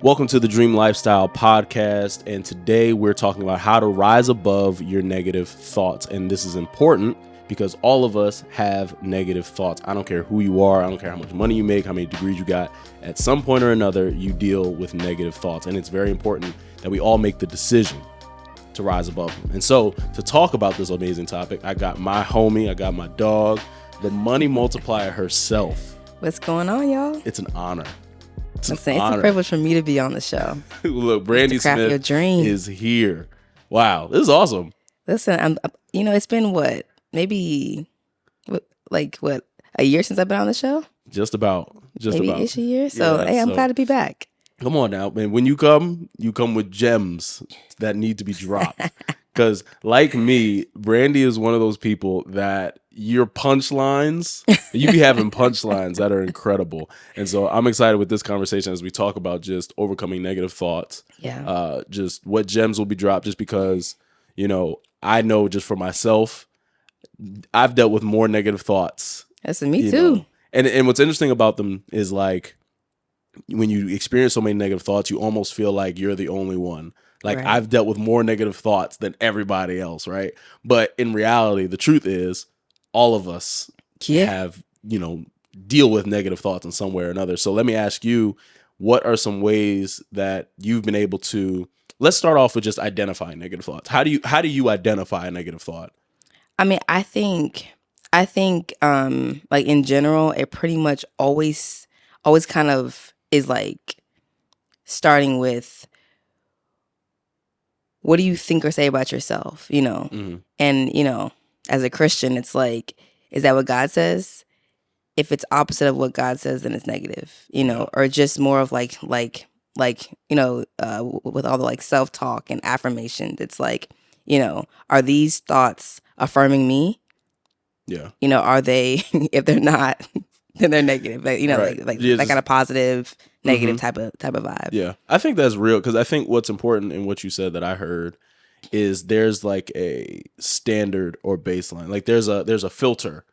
Welcome to the Dream Lifestyle Podcast, and today we're talking about how to rise above your negative thoughts. And this is important because all of us have negative thoughts. I don't care who you are, I don't care how much money you make, how many degrees you got. At some point or another, you deal with negative thoughts, and it's very important that we all make the decision to rise above them. And so, to talk about this amazing topic, I got my homie, I got my dog, the money multiplier herself. What's going on, y'all? It's an honor. It's a privilege for me to be on the show. Look, Brandy Smith is here. Wow, this is awesome. Listen, it's been maybe a year since I've been on the show? Just about. Ish a year. So, yeah, I'm glad to be back. Come on now, man. When you come with gems that need to be dropped. Because like me, Brandy is one of those people that your punchlines, you be having punchlines that are incredible. And so I'm excited with this conversation as we talk about just overcoming negative thoughts. Yeah. Just what gems will be dropped, just because, I know just for myself, I've dealt with more negative thoughts. That's me too. And what's interesting about them is like, when you experience so many negative thoughts, you almost feel like you're the only one. Like, right. I've dealt with more negative thoughts than everybody else, right? But in reality, the truth is all of us have, deal with negative thoughts in some way or another. So let me ask you, what are some ways that you've been able to, let's start off with just identifying negative thoughts. How do you identify a negative thought? I mean, I think like in general, it pretty much always kind of is like starting with, what do you think or say about yourself, Mm-hmm. And, as a Christian, it's like, is that what God says? If it's opposite of what God says, then it's negative, or just more of with all the like self-talk and affirmations. It's like, are these thoughts affirming me? Yeah. Are they, if they're not, then they're negative, right. That kind of positive, negative type of vibe. Yeah. I think that's real, because I think what's important in what you said that I heard is there's like a standard or baseline. Like there's a filter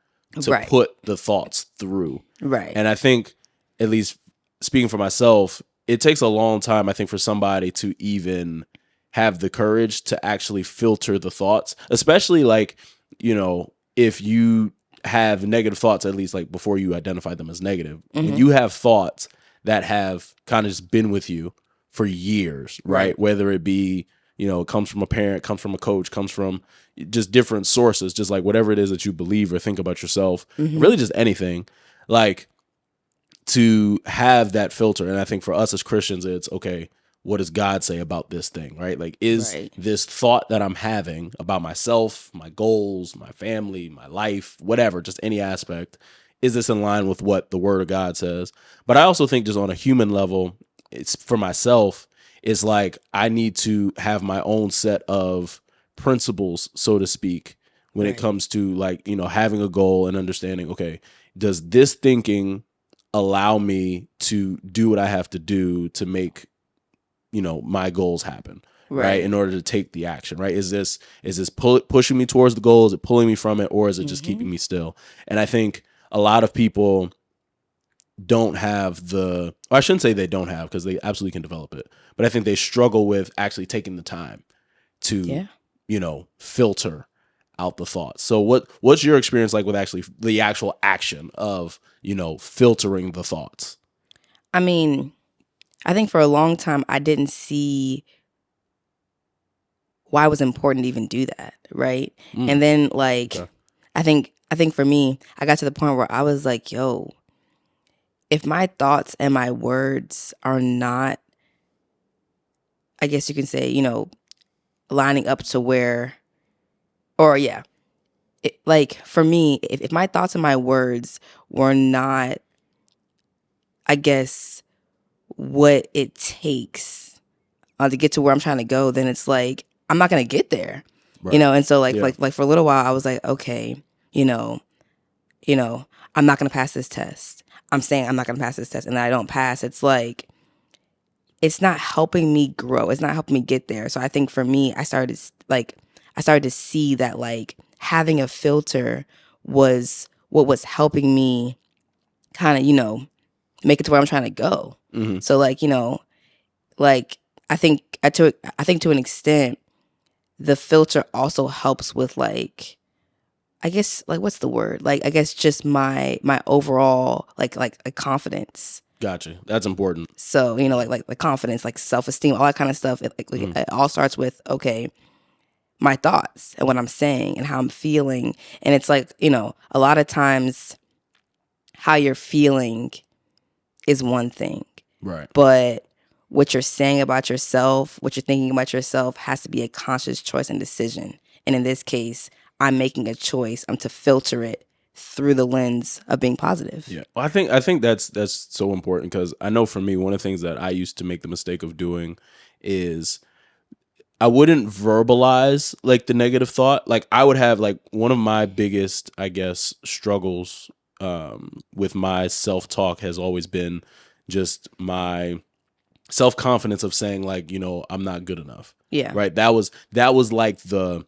to put the thoughts through. Right. And I think, at least speaking for myself, it takes a long time, I think, for somebody to even have the courage to actually filter the thoughts, especially like, if you have negative thoughts, at least like before you identify them as negative, when you have thoughts that have kind of just been with you for years, right? Whether it be, it comes from a parent, comes from a coach, comes from just different sources, just like whatever it is that you believe or think about yourself, really just anything, like to have that filter. And I think for us as Christians, it's okay, what does God say about this thing, right? Like, is this thought that I'm having about myself, my goals, my family, my life, whatever, just any aspect, is this in line with what the Word of God says? But I also think just on a human level, it's for myself, it's like I need to have my own set of principles, so to speak, when it comes to like, having a goal and understanding, okay, does this thinking allow me to do what I have to do to make my goals happen, right? In order to take the action, right? Is this pushing me towards the goal? Is it pulling me from it? Or is it just keeping me still? And I think a lot of people don't have I shouldn't say they don't have, because they absolutely can develop it, but I think they struggle with actually taking the time to, filter out the thoughts. So what's your experience like with actually the actual action of, filtering the thoughts? I mean, I think for a long time, I didn't see why it was important to even do that, right? And then, I think for me, I got to the point where I was like, yo, if my thoughts and my words are not, I guess you can say, lining up to where, or like for me, if my thoughts and my words were not, I guess, what it takes to get to where I'm trying to go, then it's like I'm not gonna get there, And so like for a little while, I was like, okay, I'm not gonna pass this test. I'm saying I'm not gonna pass this test, and then I don't pass. It's like it's not helping me grow. It's not helping me get there. So I think for me, I started to see that like having a filter was what was helping me kind of, make it to where I'm trying to go. So like, like I think to an extent the filter also helps with like I guess like what's the word? Like I guess just my overall like a confidence. Gotcha. That's important. So, like the confidence, like self-esteem, all that kind of stuff. It all starts with okay, my thoughts and what I'm saying and how I'm feeling. And it's like, a lot of times how you're feeling is one thing. Right. But what you're saying about yourself, what you're thinking about yourself has to be a conscious choice and decision. And in this case, I'm making a choice. I'm to filter it through the lens of being positive. Yeah. Well, I think that's so important because I know for me, one of the things that I used to make the mistake of doing is I wouldn't verbalize like the negative thought. Like I would have like one of my biggest, I guess, struggles with my self-talk has always been just my self-confidence of saying like, I'm not good enough. Yeah. Right. That was like the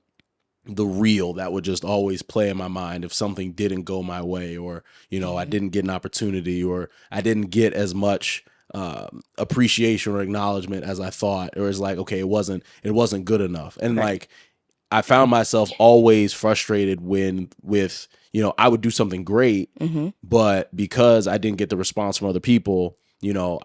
reel that would just always play in my mind if something didn't go my way or, I didn't get an opportunity or I didn't get as much appreciation or acknowledgement as I thought, or it's like, okay, it wasn't good enough. And like, I found myself always frustrated with, I would do something great, but because I didn't get the response from other people,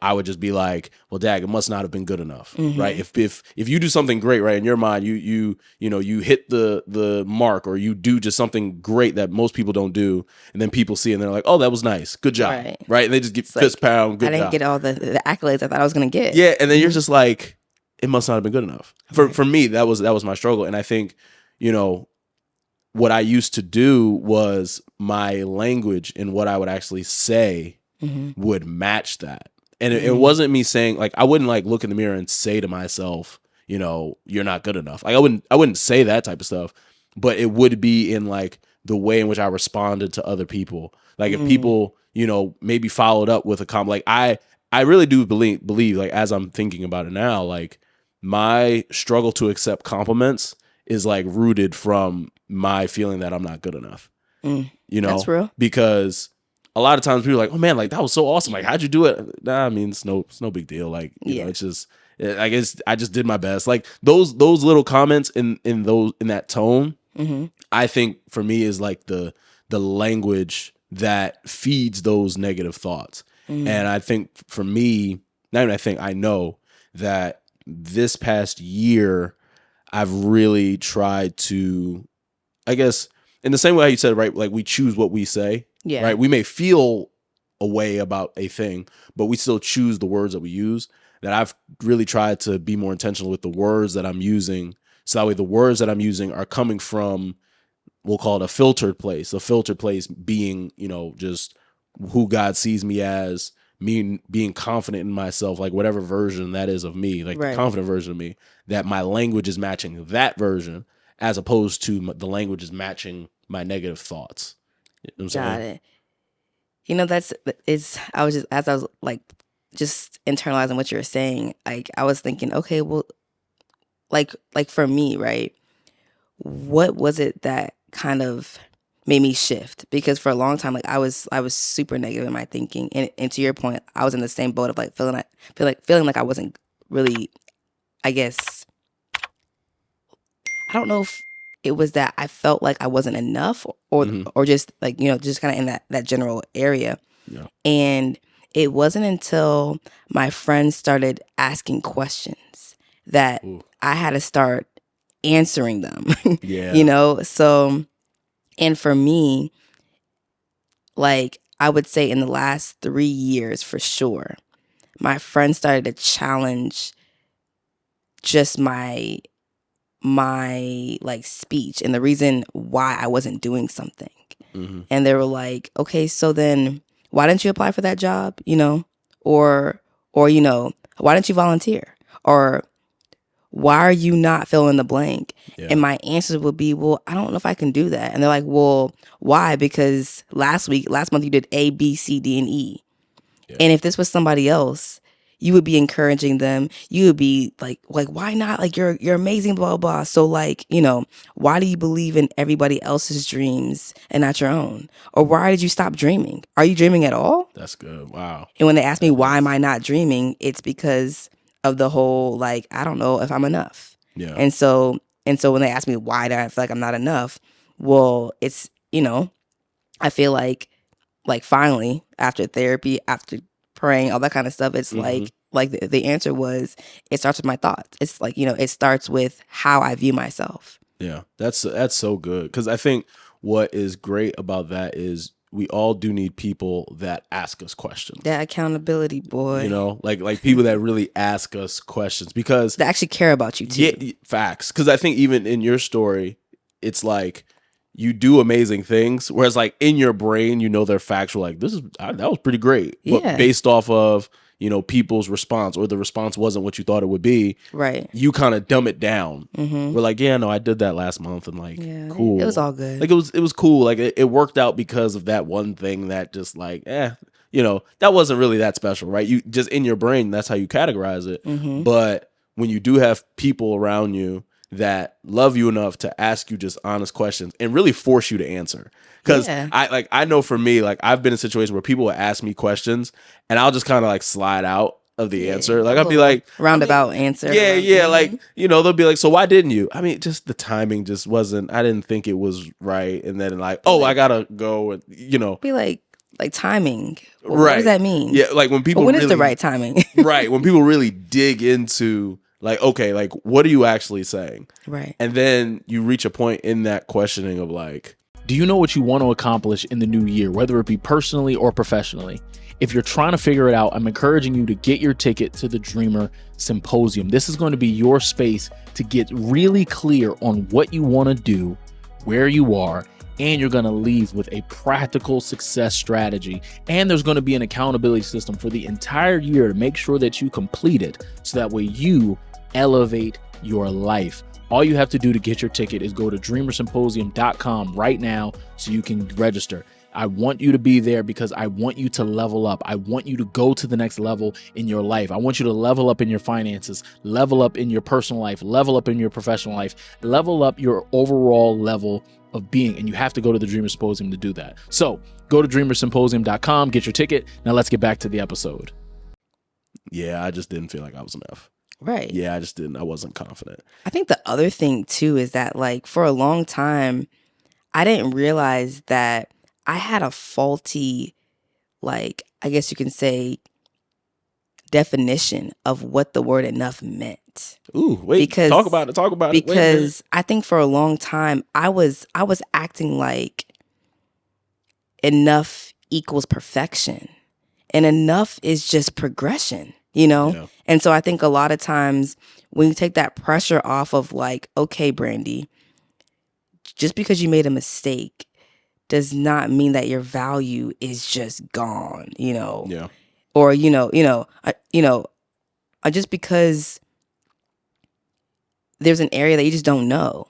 I would just be like, well, dag, it must not have been good enough, right? If you do something great, right, in your mind, you hit the mark or you do just something great that most people don't do, and then people see it and they're like, oh, that was nice, good job, right? And they just get fist pound, good job. I didn't get all the accolades I thought I was gonna get. Yeah, and then you're just like, it must not have been good enough. For me, that was my struggle, and I think what I used to do was my language and what I would actually say would match that. And it wasn't me saying like, I wouldn't like look in the mirror and say to myself, you're not good enough. Like I wouldn't say that type of stuff, but it would be in like the way in which I responded to other people. Like if people, maybe followed up with a comment, like I really do believe like, as I'm thinking about it now, like my struggle to accept compliments is like rooted from my feeling that I'm not good enough. That's real. Because a lot of times people are like, oh man, like that was so awesome. Like, how'd you do it? Nah, I mean, it's no big deal. Like, it's just, I guess I just did my best. Like those little comments in that tone, I think for me is like the language that feeds those negative thoughts. And I think for me, not even I think, I know that this past year, I've really tried to, I guess, in the same way you said, right? Like we choose what we say, right? We may feel a way about a thing, but we still choose the words that we use. That I've really tried to be more intentional with the words that I'm using. So that way the words that I'm using are coming from, we'll call it a filtered place being, just who God sees me as, me being confident in myself, like whatever version that is of me, like the confident version of me, that my language is matching that version as opposed to the language is matching my negative thoughts. Got it. I was like just internalizing what you were saying. Like I was thinking, okay, well, like for me, right? What was it that kind of made me shift? Because for a long time, like I was super negative in my thinking, and to your point, I was in the same boat of like feeling like I wasn't really, I guess, I don't know if it was that I felt like I wasn't enough or just like, just kind of in that general area. Yeah. And it wasn't until my friends started asking questions that I had to start answering them. Yeah. So, and for me, like I would say in the last 3 years for sure, my friends started to challenge just my like speech and the reason why I wasn't doing something. And they were like, okay, so then why didn't you apply for that job? Or why didn't you volunteer? Or why are you not fill in the blank? Yeah. And my answer would be, well, I don't know if I can do that. And they're like, well, why? Because last month you did A, B, C, D, and E. Yeah. And if this was somebody else, you would be encouraging them. You would be like, why not? Like, you're amazing, blah, blah, blah. So like, why do you believe in everybody else's dreams and not your own? Or why did you stop dreaming? Are you dreaming at all? That's good. Wow. And when they ask me, why am I not dreaming? It's because of the whole, like, I don't know if I'm enough. Yeah. And so when they ask me why do I feel like I'm not enough, well, it's, I feel like finally after therapy, after praying, all that kind of stuff, it's like the answer was, it starts with my thoughts. It's like, it starts with how I view myself. Yeah, that's so good, because I think what is great about that is we all do need people that ask us questions. That accountability, boy. Like people that really ask us questions, because that actually care about you too. Yeah, facts. Because I think even in your story, it's like you do amazing things, whereas like in your brain, they're factual. Like that was pretty great, but based off of people's response, or the response wasn't what you thought it would be. Right. You kind of dumb it down. We're like, yeah, no, I did that last month, and like, cool. It was all good. Like it was cool. Like it worked out because of that one thing that just like, that wasn't really that special, right? You just in your brain, that's how you categorize it. But when you do have people around you that love you enough to ask you just honest questions and really force you to answer. Because I know for me, like I've been in situations where people will ask me questions and I'll just kind of like slide out of the answer. Like I'll be like roundabout answer. Yeah. Like, they'll be like, so why didn't you? I mean, just the timing just wasn't, I didn't think it was right. And then like, I gotta go and be like timing. Right. What does that mean? Yeah. Like when people when is the right timing? Right. When people really dig into like, okay, like what are you actually saying? Right. And then you reach a point in that questioning of like, do you know what you want to accomplish in the new year, whether it be personally or professionally? If you're trying to figure it out, I'm encouraging you to get your ticket to the Dreamer Symposium. This is going to be your space to get really clear on what you want to do, where you are, and you're going to leave with a practical success strategy. And there's going to be an accountability system for the entire year to make sure that you complete it, so that way you elevate your life. All you have to do to get your ticket is go to dreamersymposium.com right now so you can register. I want you to be there because I want you to level up. I want you to go to the next level in your life. I want you to level up in your finances, level up in your personal life, level up in your professional life, level up your overall level of being. And you have to go to the Dreamer Symposium to do that. So go to dreamersymposium.com, get your ticket. Now let's get back to the episode. Yeah, I just didn't feel like I was enough. Right. Yeah, I wasn't confident. I think the other thing too is that like for a long time, I didn't realize that I had a faulty, like, I guess you can say, definition of what the word enough meant. Ooh, wait, talk about it. Because I think for a long time, I was acting like enough equals perfection. And enough is just progression, Yeah. And so I think a lot of times when you take that pressure off of like, okay, Brandy, just because you made a mistake does not mean that your value is just gone, Yeah. Or just because there's an area that you just don't know,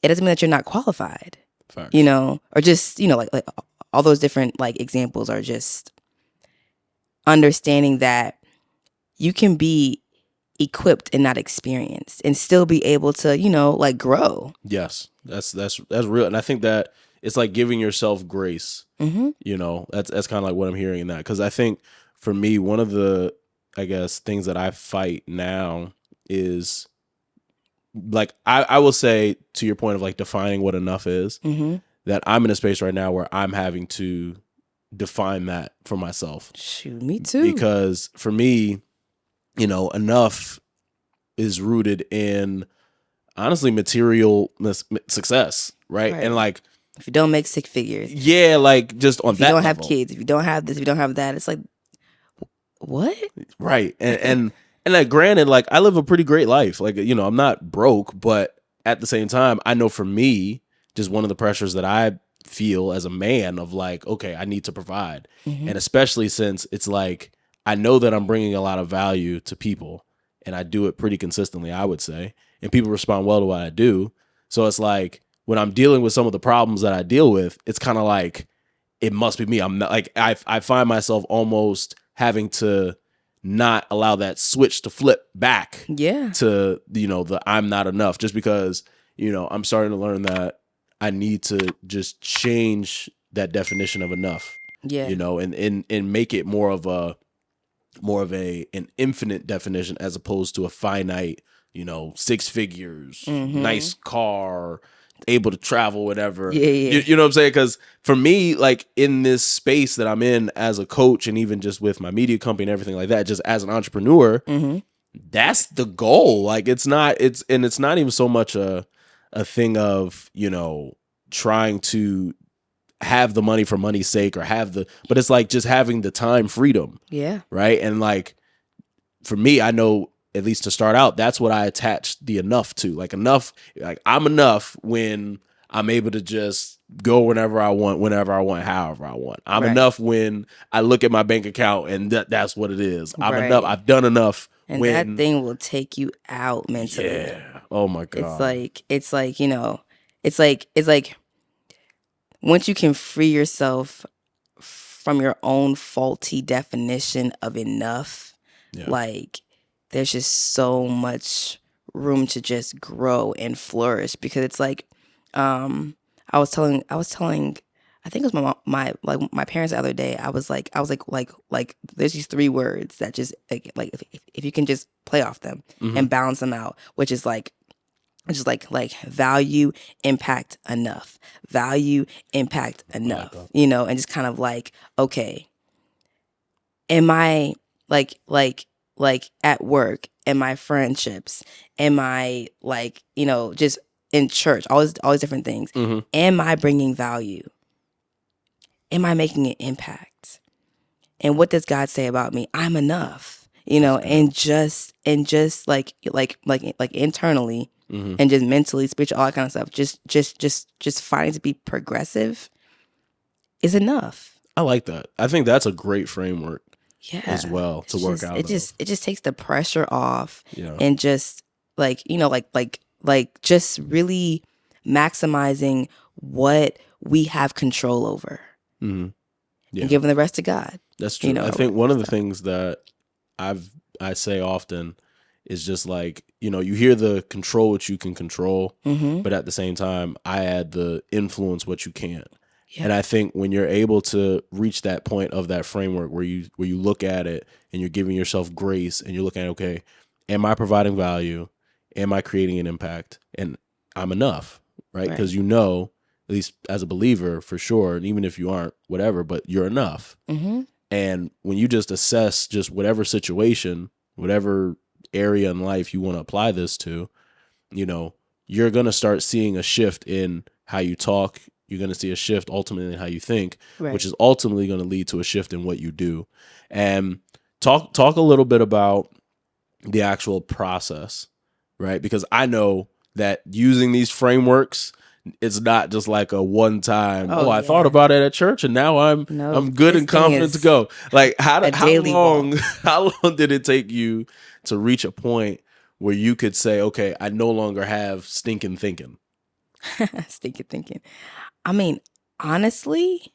it doesn't mean that you're not qualified. Facts. Or just like all those different like examples are just understanding that you can be equipped and not experienced and still be able to like grow. Yes, that's real. And I think that it's like giving yourself grace. That's kind of like what I'm hearing in that, because I think for me, one of the, I guess, things that I fight now is like I will say, to your point of like defining what enough is, that I'm in a space right now where I'm having to define that for myself. Shoot, me too. Because for me, enough is rooted in honestly material success, right? And like, if you don't make six figures, yeah, like just on that level. If you don't have kids, if you don't have this, if you don't have that, it's like, what? Right. And like, granted, like I live a pretty great life. Like, I'm not broke, but at the same time, I know for me, just one of the pressures that I feel as a man of like, okay, I need to provide. And especially since it's like, I know that I'm bringing a lot of value to people and I do it pretty consistently, I would say, and people respond well to what I do. So it's like, when I'm dealing with some of the problems that I deal with, it's kind of like, it must be me. I'm not like, I find myself almost having to not allow that switch to flip back to, the I'm not enough, just because, I'm starting to learn that I need to just change that definition of enough, and make it more of a, more of an infinite definition as opposed to a finite, 6 figures, nice car, able to travel, whatever. Yeah, yeah. You know what I'm saying? Because for me, like in this space that I'm in as a coach, and even just with my media company and everything like that, just as an entrepreneur, that's the goal. Like it's not even so much a thing of, trying to have the money for money's sake or but it's like just having the time freedom. Yeah. Right. And like, for me, I know at least to start out, that's what I attached the enough to. Like enough, like I'm enough when I'm able to just go whenever I want, however I want. I'm enough when I look at my bank account and that's what it is. I'm enough. I've done enough. And that thing will take you out mentally. Yeah. Oh my God. It's like once you can free yourself from your own faulty definition of enough, like there's just so much room to just grow and flourish. Because it's like, I was telling, I think it was my parents the other day. I was like, there's these 3 words that just like if you can just play off them and balance them out, which is like value, impact, enough. Value, impact, enough. And just kind of like, okay, am I like at work, in my friendships, am I like, just in church, all these different things. Am I bringing value? Am I making an impact? And what does God say about me? I'm enough, and just like internally, and just mentally, spiritual, all that kind of stuff. Just fighting to be progressive is enough. I like that. I think that's a great framework. Yeah, as well to work out. It just takes the pressure off, and just like just really maximizing what we have control over, and giving the rest to God. That's true. I think one of the things that I say often is just like, you hear the control what you can control, but at the same time, I add the influence what you can't. Yeah. And I think when you're able to reach that point of that framework where you look at it and you're giving yourself grace and you're looking at, okay, am I providing value? Am I creating an impact? And I'm enough, right? Because at least as a believer, for sure, and even if you aren't, whatever, but you're enough. And when you just assess just whatever situation, whatever area in life you want to apply this to, you're going to start seeing a shift in how you talk. You're going to see a shift ultimately in how you think, which is ultimately going to lead to a shift in what you do. And talk a little bit about the actual process, right? Because I know that using these frameworks, it's not just like a one time, I thought about it at church and now I'm good and confident to go. Like how long did it take you to reach a point where you could say, okay, I no longer have stinking thinking? Stinking thinking. I mean, honestly,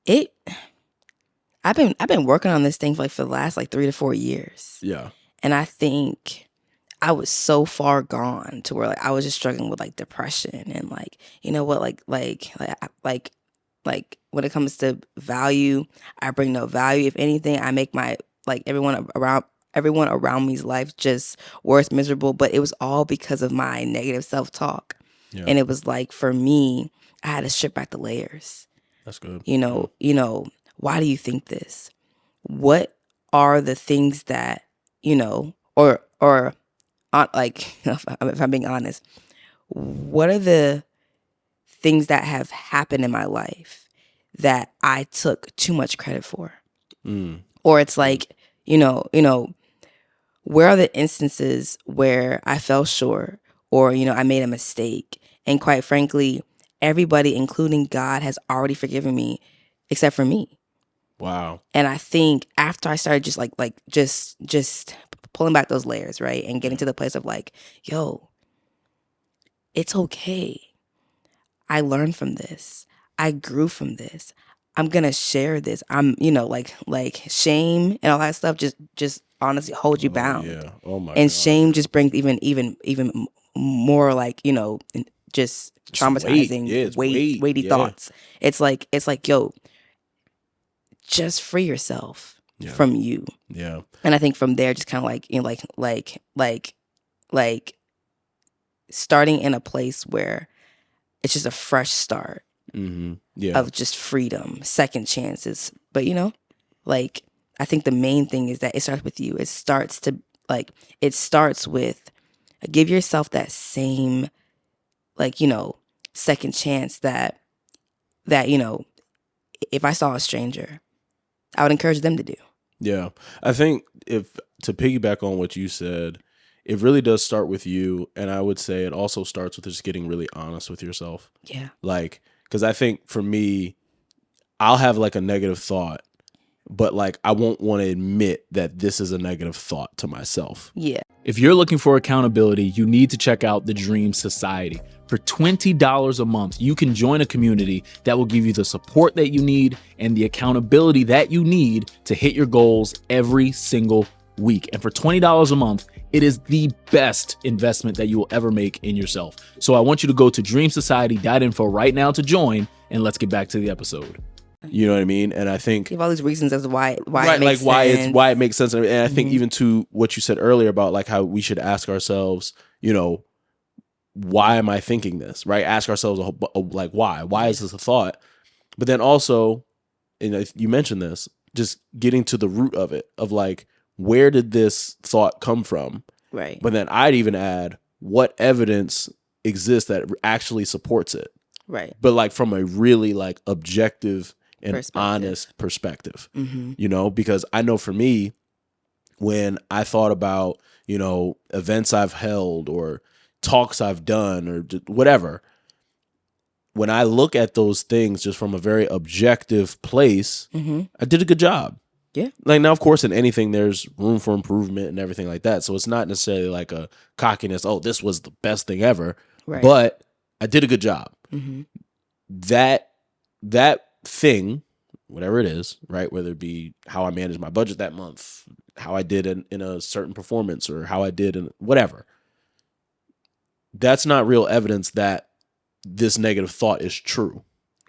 I've been working on this thing for the last 3 to 4 years. Yeah. And I think I was so far gone to where I was just struggling with depression and when it comes to value, I bring no value. If anything, I make my everyone around me's life just worse, miserable. But it was all because of my negative self-talk. Yeah. And it was for me, I had to strip back the layers. That's good. Why do you think this? What are the things that, or if I'm being honest, what are the things that have happened in my life that I took too much credit for? Or it's where are the instances where I fell short or, I made a mistake? And quite frankly, everybody, including God, has already forgiven me except for me. Wow. And I think after I started just pulling back those layers, right? And getting to the place of yo, it's okay. I learned from this. I grew from this. I'm going to share this. I'm, shame and all that stuff just honestly hold you bound. Yeah. Oh my and God. Shame just brings even more just traumatizing, weighty thoughts. It's like, yo, just free yourself. from you. Yeah. And I think from there, just kind of like, you know, like starting in a place where it's just a fresh start of just freedom, second chances. But, you know, like, I think the main thing is that it starts with you. It starts with give yourself that same, like, you know, second chance that, you know, if I saw a stranger, I would encourage them to do. Yeah. I think to piggyback on what you said, it really does start with you. And I would say it also starts with just getting really honest with yourself. Yeah. Like, because I think for me, I'll have like a negative thought, but like I won't want to admit that this is a negative thought to myself. Yeah. If you're looking for accountability, you need to check out the Dream Society. For $20 a month, you can join a community that will give you the support that you need and the accountability that you need to hit your goals every single week. And for $20 a month, it is the best investment that you will ever make in yourself. So I want you to go to dreamsociety.info right now to join, and let's get back to the episode. You know what I mean? And I think you have all these reasons as to why right, it makes sense. why it makes sense. And I think even to what you said earlier about like how we should ask ourselves, you know, why am I thinking this? Right? Ask ourselves like why is this a thought? But then also, and you mentioned this, just getting to the root of it, of like, where did this thought come from? Right. But then I'd even add what evidence exists that actually supports it. Right. But like from a really like objective and honest perspective, you know, because I know for me, when I thought about, you know, events I've held or talks I've done or whatever, when I look at those things just from a very objective place, I did a good job. Yeah. Like now, of course, in anything, there's room for improvement and everything like that. So it's not necessarily like a cockiness, oh, this was the best thing ever. Right. But I did a good job. That thing, whatever it is, right? Whether it be how I managed my budget that month, how I did in a certain performance, or how I did in whatever. That's not real evidence that this negative thought is true.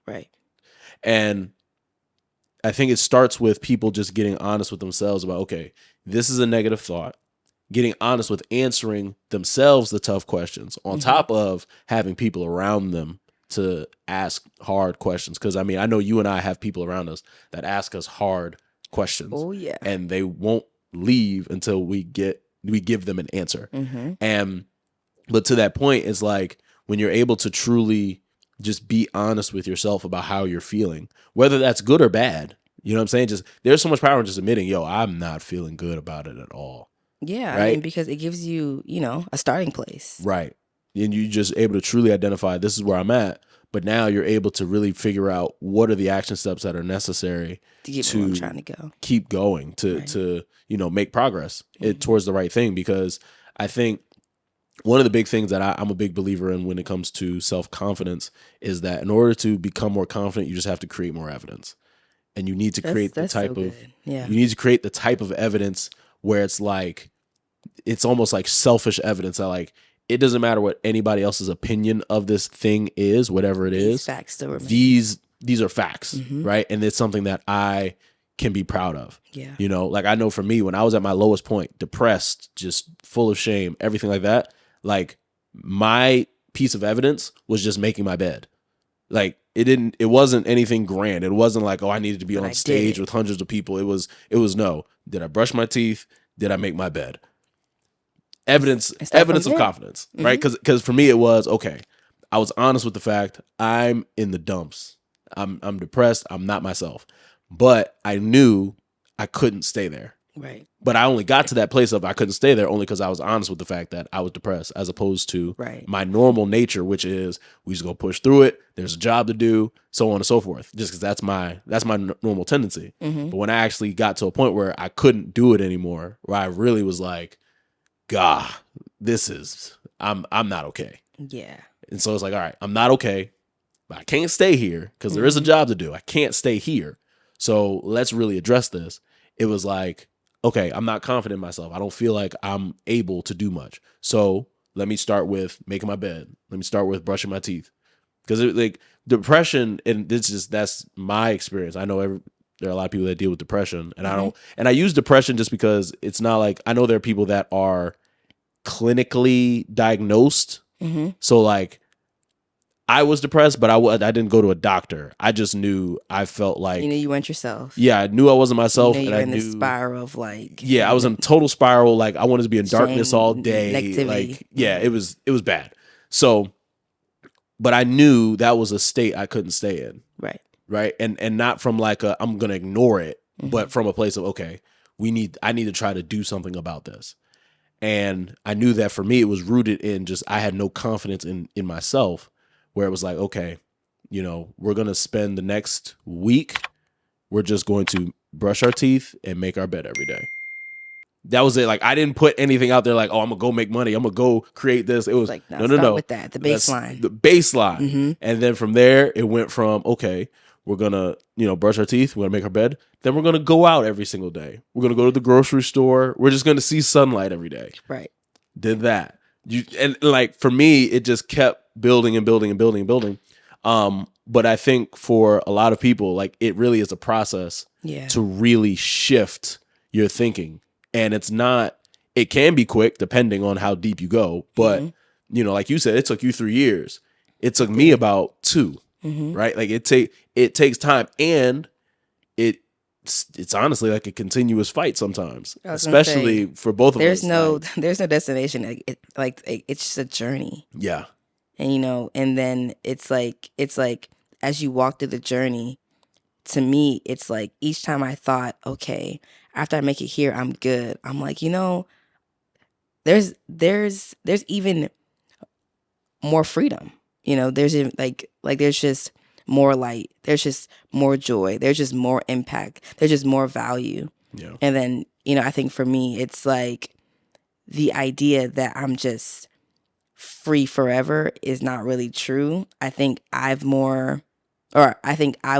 Right. And I think it starts with people just getting honest with themselves about, okay, this is a negative thought. Getting honest with answering themselves the tough questions on top of having people around them to ask hard questions. Because I mean, I know you and I have people around us that ask us hard questions. Oh yeah. And they won't leave until we give them an answer. But to that point, it's like when you're able to truly just be honest with yourself about how you're feeling, whether that's good or bad. You know what I'm saying? Just there's so much power in just admitting, yo, I'm not feeling good about it at all. Yeah, right? I mean, because it gives you, you know, a starting place. Right. And you're just able to truly identify this is where I'm at. But now you're able to really figure out what are the action steps that are necessary to get where I'm trying to go. Keep going, to you know, make progress towards the right thing. Because I think one of the big things that I'm a big believer in when it comes to self-confidence is that in order to become more confident, you just have to create more evidence. And you need to create you need to create the type of evidence where it's like, it's almost like selfish evidence that like, it doesn't matter what anybody else's opinion of this thing is, whatever it is. Facts still remain. These are facts, right? And it's something that I can be proud of. Yeah. You know, like I know for me, when I was at my lowest point, depressed, just full of shame, everything like that, like my piece of evidence was just making my bed. Like it wasn't anything grand. It wasn't like, oh, I needed to be on stage with hundreds of people. It was no, did I brush my teeth? Did I make my bed? Evidence of confidence, right? Because for me, it was, okay, I was honest with the fact I'm in the dumps. I'm depressed. I'm not myself. But I knew I couldn't stay there. Right. But I only got to that place of I couldn't stay there only because I was honest with the fact that I was depressed, as opposed to my normal nature, which is we just go push through it. There's a job to do, so on and so forth. Just because that's my normal tendency. But when I actually got to a point where I couldn't do it anymore, where I really was like, God, I'm not okay. Yeah. And so it's like, all right, I'm not okay, but I can't stay here because there is a job to do. I can't stay here. So let's really address this. It was like, okay, I'm not confident in myself. I don't feel like I'm able to do much. So let me start with making my bed. Let me start with brushing my teeth. Because like depression, and that's my experience. I know there are a lot of people that deal with depression, and I use depression just because it's not like, I know there are people that are clinically diagnosed. So like, I was depressed, but I didn't go to a doctor. I just knew, I felt like, You knew you weren't yourself. yeah, I knew I wasn't myself, You and were I in knew, this spiral of like, yeah, I was in a total spiral. Like, I wanted to be in darkness shame, all day. negativity. Like, yeah, it was bad. So, but I knew that was a state I couldn't stay in. Right. And not from like I'm going to ignore it, but from a place of, okay, I need to try to do something about this. And I knew that for me, it was rooted in just, I had no confidence in myself, where it was like, okay, you know, we're going to spend the next week, we're just going to brush our teeth and make our bed every day. That was it. Like, I didn't put anything out there like, oh, I'm gonna go make money, I'm gonna go create this. It was like, no. Start with that, the baseline. The baseline. And then from there, it went from, okay, we're gonna, you know, brush our teeth, we're gonna make our bed, then we're gonna go out every single day. We're gonna go to the grocery store. We're just gonna see sunlight every day. Right. Did that. And like, for me, it just kept building and building and building and building. But I think for a lot of people, like, it really is a process to really shift your thinking. And it can be quick depending on how deep you go. But, you know, like you said, it took you 3 years. It took me about 2, right? Like, it takes time, and it's honestly like a continuous fight sometimes, especially for both of us. There's no destination. It's just a journey. Yeah. And, you know, and then it's like as you walk through the journey, to me, it's like each time I thought, okay, after I make it here, I'm good. I'm like, you know, there's even more freedom. You know, there's like there's just more light. There's just more joy. There's just more impact. There's just more value. Yeah. And then, you know, I think for me, it's like the idea that I'm just free forever is not really true. I think I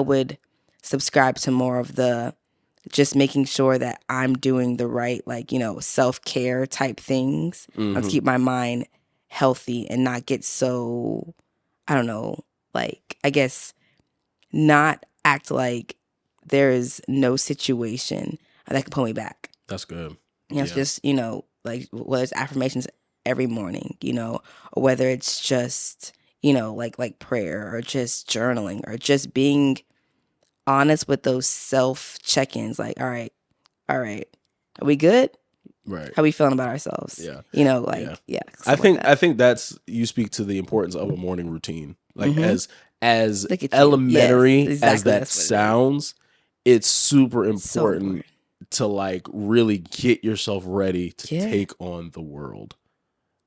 would subscribe to more of the just making sure that I'm doing the right, like, you know, self-care type things to keep my mind healthy and not get so, I don't know, like, I guess not act like there is no situation that can pull me back. That's good. You know, it's just, you know, like, whether it's affirmations every morning, you know, or whether it's just, you know, like prayer, or just journaling, or just being honest with those self check-ins. Like, all right, are we good? Right. How we feeling about ourselves? Yeah. You know, like, yeah. I think that's, you speak to the importance of a morning routine. Like, as elementary as that sounds, it's super important to like really get yourself ready to take on the world.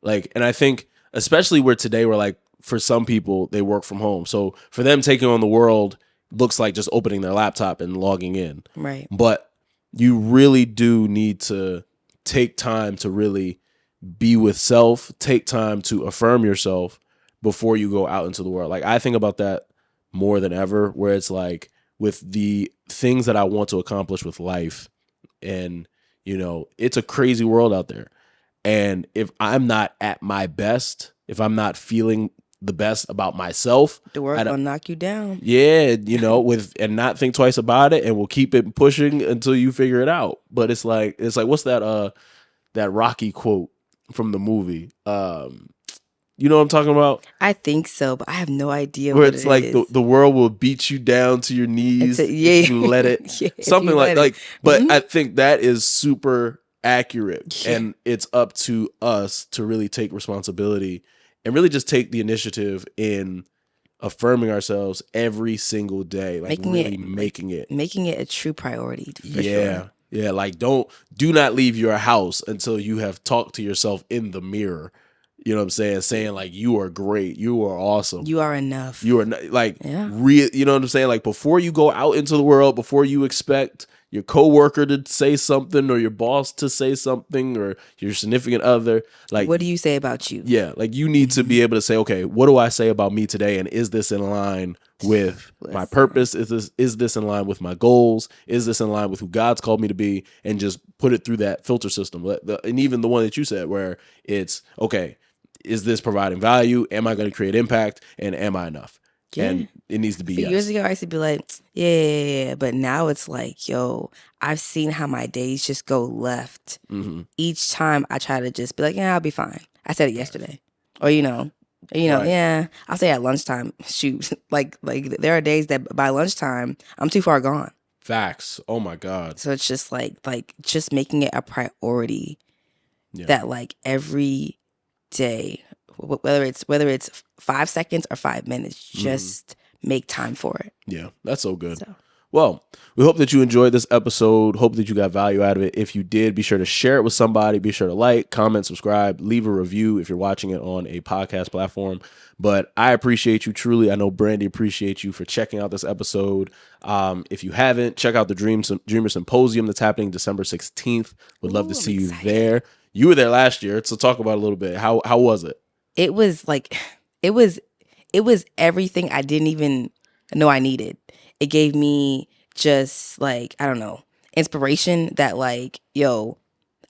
Like, and I think especially where today, we're like, for some people, they work from home. So for them, taking on the world looks like just opening their laptop and logging in. Right. But you really do need to take time to really be with self, take time to affirm yourself before you go out into the world. Like, I think about that more than ever, where it's like, with the things that I want to accomplish with life, and, you know, it's a crazy world out there. And if I'm not at my best, if I'm not feeling the best about myself, the world will knock you down. Yeah, you know, and not think twice about it, and we'll keep it pushing until you figure it out. But it's like what's that Rocky quote from the movie? You know what I'm talking about? I think so, but I have no idea. Where what it's like the world will beat you down to your knees if you let it. Something like. But I think that is super accurate, and it's up to us to really take responsibility and really just take the initiative in affirming ourselves every single day, like making it a true priority. Sure. Yeah. Like, do not leave your house until you have talked to yourself in the mirror. You know what I'm saying like, you are great, you are awesome, you are enough, you are like, real. You know what I'm saying? Like, before you go out into the world, before you expect your coworker to say something, or your boss to say something, or your significant other, like, what do you say about you? Yeah, like, you need to be able to say, okay, what do I say about me today, and is this in line with my purpose? Is this in line with my goals? Is this in line with who God's called me to be? And just put it through that filter system. And even the one that you said, where it's, okay, is this providing value? Am I going to create impact? And am I enough? And it needs to be a few yes. years ago, I used to be like, yeah. But now it's like, yo, I've seen how my days just go left. Each time I try to just be like, yeah, I'll be fine. I said it yesterday. Or, Right. yeah, I'll say at lunchtime. Shoot. like there are days that by lunchtime, I'm too far gone. Facts. Oh my God. So it's just like just making it a priority that like every day, whether it's 5 seconds or 5 minutes, just make time for it. Yeah, that's so good. Well, we hope that you enjoyed this episode. Hope that you got value out of it. If you did, be sure to share it with somebody. Be sure to like, comment, subscribe, leave a review if you're watching it on a podcast platform. But I appreciate you truly. I know Brandy appreciates you for checking out this episode. If you haven't, check out the Dreamer Symposium that's happening December 16th. Would love to see you there. You were there last year, so talk about it a little bit. How was it? It was like, it was everything I didn't even know I needed. It gave me just like, I don't know, inspiration that like, yo,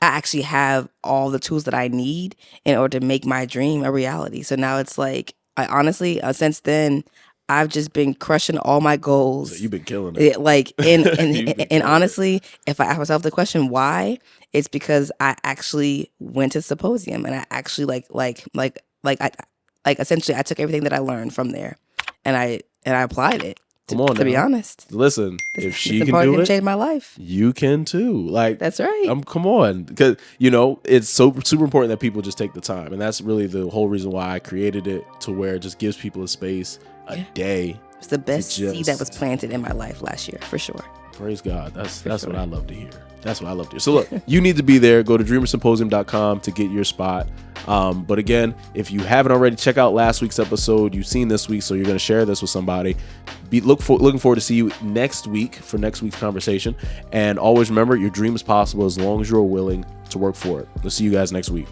I actually have all the tools that I need in order to make my dream a reality. So now it's like, I honestly, since then, I've just been crushing all my goals. So you've been killing it. Like, and honestly, if I ask myself the question why, it's because I actually went to Symposium and I actually essentially I took everything that I learned from there and I applied it. Come on, to be honest. Listen, if she can do it, change my life. You can too. Like that's right. Come on, because it's so super important that people just take the time, and that's really the whole reason why I created it, to where it just gives people a space a day. It's the best seed that was planted in my life last year, for sure. Praise God. That's what I love to hear. That's what I love to hear. So look, you need to be there. Go to dreamersymposium.com to get your spot. But again, if you haven't already, check out last week's episode. You've seen this week, so you're going to share this with somebody. Looking forward to see you next week for next week's conversation. And always remember, your dream is possible as long as you're willing to work for it. We'll see you guys next week.